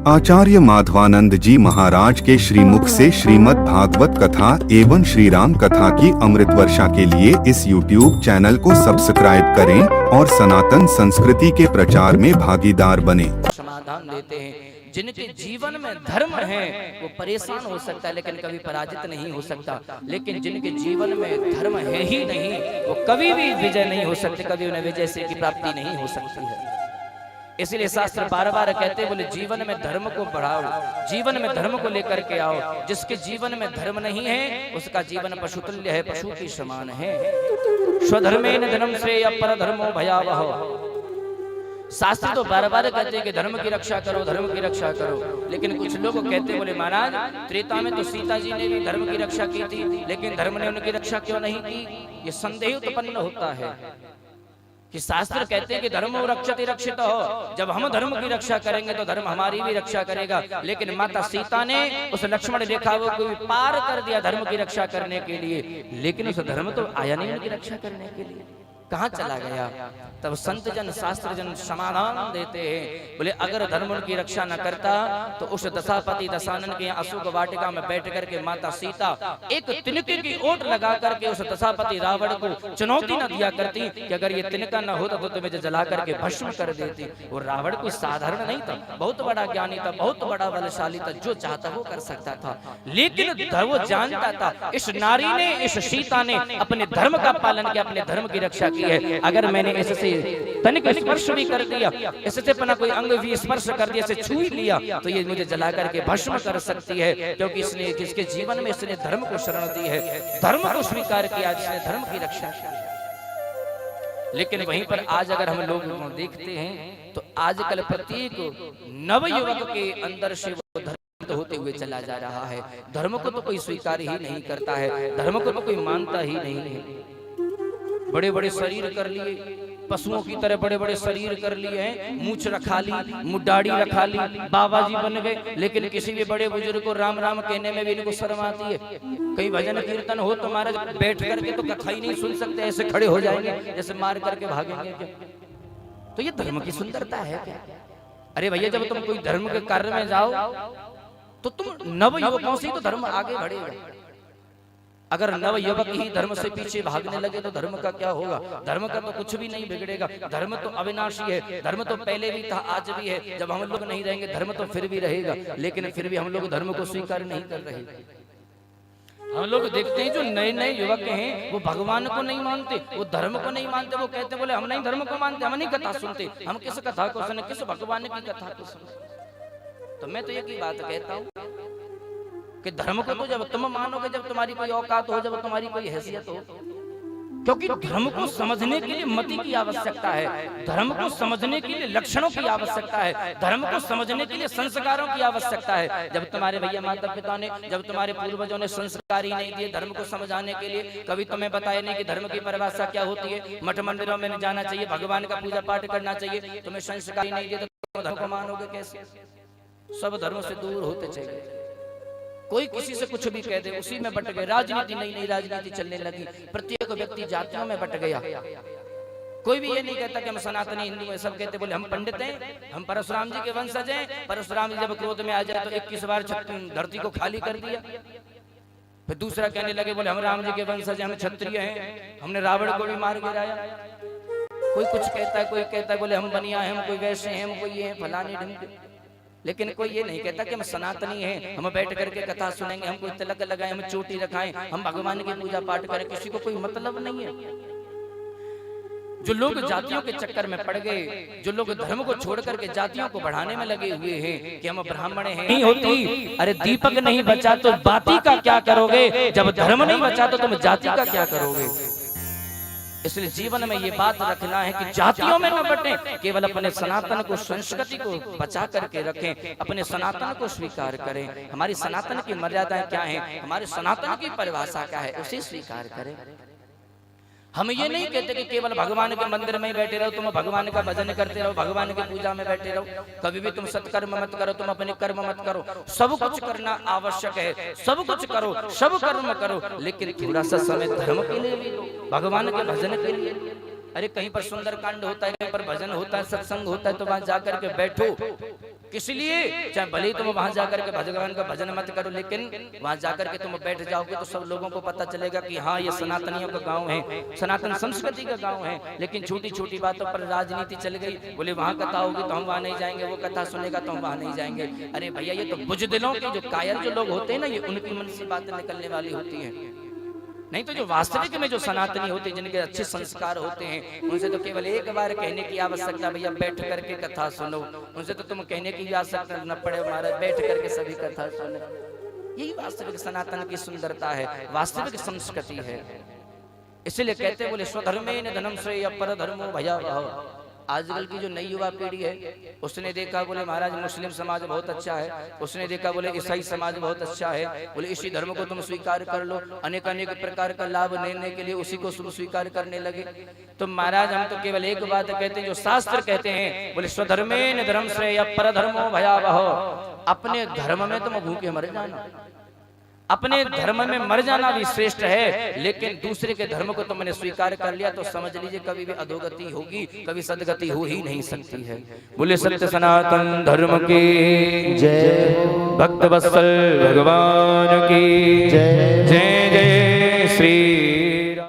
आचार्य माधवानंद जी महाराज के श्रीमुख से श्रीमद् भागवत कथा एवं श्री राम कथा की अमृत वर्षा के लिए इस YouTube चैनल को सब्सक्राइब करें और सनातन संस्कृति के प्रचार में भागीदार बने। समाधान देते हैं। जिनके जीवन में धर्म है वो परेशान हो सकता है लेकिन कभी पराजित नहीं हो सकता, लेकिन जिनके जीवन में धर्म है ही नहीं वो कभी भी विजय नहीं हो सकते, कभी उन्हें विजय से की प्राप्ति नहीं हो सकती है। इसलिए शास्त्र बार बार कहते बोले जीवन में धर्म को बढ़ाओ, जीवन में धर्म को लेकर के आओ। जिसके जीवन में धर्म नहीं है उसका जीवन पशुतुल्य है, पशु के समान है। स्वधर्मेन धर्म श्रेय पर धर्मो भयावह। शास्त्र तो बार बार कहते हैं कि धर्म की रक्षा करो, धर्म की रक्षा करो, लेकिन कुछ लोग कहते बोले महाराज त्रेता में तो सीता जी ने भी धर्म की रक्षा की थी लेकिन धर्म ने उनकी रक्षा क्यों नहीं की। ये संदेह उत्पन्न होता है कि शास्त्र कहते हैं कि धर्म रक्षति रक्षित हो, जब हम धर्म की रक्षा करेंगे तो धर्म हमारी भी रक्षा करेगा। लेकिन माता सीता ने उस लक्ष्मण रेखा को भी पार कर दिया धर्म की रक्षा करने के लिए, लेकिन उस धर्म तो आया नहीं उनकी रक्षा करने के लिए, कहाँ चला गया। तब संत जन शास्त्र जन समाधान देते हैं बोले अगर धर्म की रक्षा न करता तो उस दशापति दशानन के अशोक वाटिका में बैठ करके माता सीता एक तिनके की ओट लगा करके उस दशापति रावण को चुनौती न दिया करती कि अगर ये तिनका न होता तो तुम्हें जला करके भस्म कर देती। और रावण कोई साधारण नहीं था, बहुत बड़ा ज्ञानी था, बहुत बड़ा बलशाली था, जो चाहता वो कर सकता था। लेकिन वो जानता था इस नारी ने, इस सीता ने अपने धर्म का पालन किया, अपने धर्म की रक्षा की है। अगर मैंने इससे तनिक स्पर्श भी कर दिया, इससे अपना कोई अंग भी स्पर्श कर दिया, इसे छू ही लिया तो ये मुझे जला करके भस्म कर सकती है, क्योंकि इसने जिसके जीवन में इसने धर्म को शरण दी है, धर्म को स्वीकार किया, जिसने धर्म की रक्षा की। लेकिन वहीं पर आज अगर हम लोग देखते हैं तो आजकल प्रत्येक नवयुवक के अंदर से वो धर्म होते हुए चला जा रहा है। धर्म को तो कोई स्वीकार ही नहीं करता है, धर्म को तो कोई मानता ही नहीं है। बड़े बड़े शरीर कर लिए, पशुओं की तरह बड़े बड़े शरीर कर लिए हैं, मूछ रखा ली, मुड्डाड़ी रखा ली, बाबा जी बन गए, लेकिन किसी भी बड़े बुजुर्ग को राम राम कहने में भी इनको शर्म आती है। कहीं भजन कीर्तन हो तो महाराज बैठ करके तो कथा ही नहीं सुन सकते, ऐसे खड़े हो जाएंगे जैसे मार करके भागेंगे क्या। तो ये धर्म की सुंदरता है क्या। अरे भैया जब तुम कोई धर्म के कार्य में जाओ तो तुम नव युवकों से तो धर्म आगे बढ़ेगा। अगर नव युवक ही धर्म से पीछे भागने लगे तो धर्म का क्या होगा। धर्म का तो कुछ भी नहीं बिगड़ेगा। धर्म तो अविनाशी है, धर्म तो पहले भी था, आज भी है। जब हम लोग नहीं रहेंगे धर्म तो फिर भी रहेगा, लेकिन फिर भी हम लोग धर्म को स्वीकार नहीं कर रहे। हम लोग देखते हैं जो नए नए युवक हैं वो भगवान को नहीं मानते, वो धर्म को नहीं मानते, वो कहते बोले हम नहीं धर्म को मानते, हम नहीं कथा सुनते, हम किस कथा को सुने, किस भगवान की कथा को सुने। तो मैं तो एक ही बात कहता हूँ कि धर्म को तो जब तुम मानोगे जब तुम्हारी कोई औकात हो, जब तुम्हारी कोई हैसियत हो, क्योंकि धर्म को समझने के लिए मति की आवश्यकता है, धर्म को समझने के लिए लक्षणों की आवश्यकता है, धर्म को समझने के लिए संस्कारों की आवश्यकता है। जब तुम्हारे भैया माता पिता ने, जब तुम्हारे पूर्वजों ने संस्कार ही नहीं दिए धर्म को समझाने के लिए, कभी तुम्हें बताया नहीं कि धर्म की परिभाषा क्या होती है, मठ मंदिरों में जाना चाहिए, भगवान का पूजा पाठ करना चाहिए, तुम्हें संस्कार ही नहीं दिए तो धर्म को मानोगे कैसे। सब धर्म से दूर होते चले, कोई किसी से कुछ भी कह दे उसी में बट गए। राजनीति नई नई राजनीति चलने लगी, प्रत्येक व्यक्ति जातियों में बट गया। कोई भी ये नहीं कहता कि हम सनातनी हिंदू हैं, सब कहते बोले हम पंडित हैं, हम परशुराम जी के वंशज हैं। परशुराम जी जब क्रोध में आ जाए तो 21 बार धरती को खाली कर दिया। फिर दूसरा कहने लगे बोले हम राम जी के वंशज हैं, हम क्षत्रिय हैं, हमने रावण को भी मार गिराया। कोई कुछ कहता है, कोई कहता है बोले हम बनिया हैं, हम कोई वैसे हैं, हम कोई ये हैं फलाने ढंग। लेकिन कोई ये नहीं कहता कि हम सनातनी हैं, हम बैठ करके कथा सुनेंगे, हम कोई तिलक लगाएं, हम चोटी रखाएं, हम भगवान की पूजा पाठ करें, किसी को कोई मतलब नहीं है। जो लोग जातियों के चक्कर में पड़ गए, जो लोग धर्म को छोड़ करके जातियों को बढ़ाने में लगे हुए हैं कि हम ब्राह्मण हैं, नहीं होती। अरे दीपक नहीं बचा तो बाती का क्या करोगे, जब धर्म नहीं बचा तो तुम जाति का क्या करोगे। इसलिए जीवन में ये बात रखना है कि जातियों में न बटें, केवल अपने सनातन को, संस्कृति को बचा करके रखें, अपने सनातन को स्वीकार करें। हमारी सनातन की मर्यादाएं क्या हैं, हमारे सनातन की परिभाषा क्या है, उसे स्वीकार करें। हम ये नहीं कहते कि केवल भगवान के मंदिर में ही बैठे रहो, तुम भगवान का भजन करते रहो, भगवान की पूजा में बैठे रहो, कभी भी तुम सत्कर्म मत करो, तुम अपने कर्म मत करो। सब कुछ करना आवश्यक है, सब कुछ करो, सब कर्म करो, लेकिन थोड़ा सा समय धर्म के लिए भी दो, भगवान के भजन के लिए। अरे कहीं पर सुंदर कांड होता है, कहीं पर भजन होता है, सत्संग होता है, तो वहां जाकर के बैठो, किस लिए? चाहे भले ही तुम वहां जाकर के भगवान का भजन मत करो, लेकिन वहां जाकर के तुम बैठ जाओगे तो सब लोगों को पता चलेगा कि हाँ ये सनातनियों का गांव है, सनातन संस्कृति का गांव है। लेकिन छोटी छोटी बातों पर राजनीति चल गई, बोले वहां कथा होगी तो हम वहां नहीं जाएंगे, वो कथा सुनेगा तो हम वहां नहीं जाएंगे। अरे भैया ये तो बुजदिलों के जो कायर जो लोग होते हैं ना, ये उनकी मन से बातें निकलने वाली होती है। नहीं तो जो वास्तविक में जो सनातनी होते हैं, जिनके अच्छे संस्कार होते हैं, उनसे तो केवल एक बार कहने की आवश्यकता, भैया बैठ करके कथा सुनो। उनसे तो तुम कहने की आवश्यकता न पड़े, महाराज बैठ करके सभी कथा सुनो। यही वास्तविक सनातन की सुंदरता है, वास्तविक संस्कृति है। इसलिए कहते बोले स्वधर्मेन धनम श्रेय पर धर्मो भयावह। आजकल की जो नई युवा पीढ़ी है, उसने देखा बोले महाराज मुस्लिम समाज बहुत अच्छा है, उसने देखा बोले ईसाई समाज बहुत अच्छा है, बोले इसी धर्म को तुम स्वीकार कर लो। अनेक अनेक प्रकार का लाभ लेने के लिए उसी को स्वीकार करने लगे। तो महाराज हम तो केवल एक बात कहते हैं जो शास्त्र कहते हैं, बोले स्वधर्मेन धर्म श्रेय पर धर्मो भयावह। अपने धर्म में तुम भूखे मर जाना, अपने धर्म में मर जाना भी श्रेष्ठ है, लेकिन दूसरे के धर्म को तुमने स्वीकार कर लिया तो समझ लीजिए कभी भी अधोगति होगी, कभी सदगति हो ही नहीं सकती है। बोले सत्य सनातन धर्म की जय, भक्त वत्सल भगवान की जय जय।